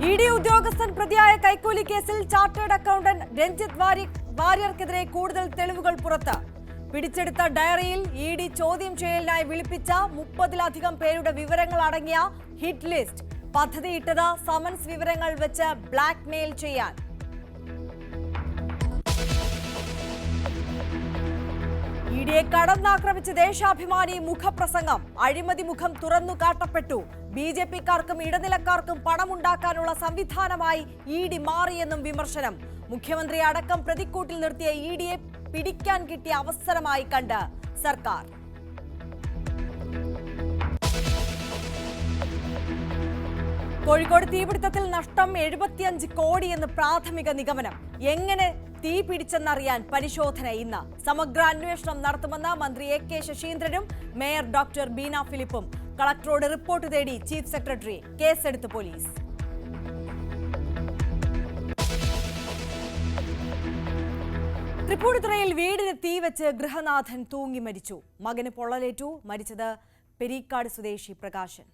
ED ഉദ്യോഗസ്ഥൻ പ്രതിയായ കൈക്കൂലി കേസിൽ ചാർട്ടേഡ് അക്കൗണ്ടന്റ് രഞ്ജിത്ത് വാര്യർക്കെതിരെ കൂടുതൽ തെളിവുകൾ പുറത്ത്. പിടിച്ചെടുത്ത ഡയറിയിൽ ഇഡി ചോദ്യം ചെയ്യലിനായി വിളിപ്പിച്ച 30-ലധികം പേരുടെ വിവരങ്ങൾ അടങ്ങിയ ഹിറ്റ് ലിസ്റ്റ്. പദ്ധതിയിട്ടത് സമൻസ് വിവരങ്ങൾ വെച്ച് ബ്ലാക്ക് മെയിൽ ചെയ്യാൻ. ഇഡിയെ കടന്നാക്രമിച്ച ദേശാഭിമാനി മുഖപ്രസംഗം. അഴിമതി മുഖം തുറന്നു കാട്ടപ്പെട്ടു. ബിജെപിക്കാർക്കും ഇടനിലക്കാർക്കും പണമുണ്ടാക്കാനുള്ള സംവിധാനമായി ഇഡി മാറിയെന്നും വിമർശനം. മുഖ്യമന്ത്രി അടക്കം പ്രതിക്കൂട്ടിൽ നിർത്തിയ ഇഡിയെ പിടിക്കാൻ കിട്ടിയ അവസരമായി കണ്ട് സർക്കാർ. കോഴിക്കോട് തീപിടുത്തത്തിൽ നഷ്ടം 75 കോടിയെന്ന് പ്രാഥമിക നിഗമനം. എങ്ങനെ തീ പിടിച്ചെന്നറിയാൻ പരിശോധന ഇന്ന്. സമഗ്ര അന്വേഷണം നടത്തുമെന്ന് മന്ത്രി എ.കെ. ശശീന്ദ്രനും മേയർ ഡോക്ടർ ബീന ഫിലിപ്പും. കളക്ടറോട് റിപ്പോർട്ട് തേടി ചീഫ് സെക്രട്ടറി. കേസെടുത്ത് പോലീസ്. തൃപ്പൂണിത്തുറയിൽ വീടിന് തീവെച്ച് ഗൃഹനാഥൻ തൂങ്ങി മരിച്ചു. മകന് പൊള്ളലേറ്റു. മരിച്ചത് പെരീക്കാട് സ്വദേശി പ്രകാശൻ.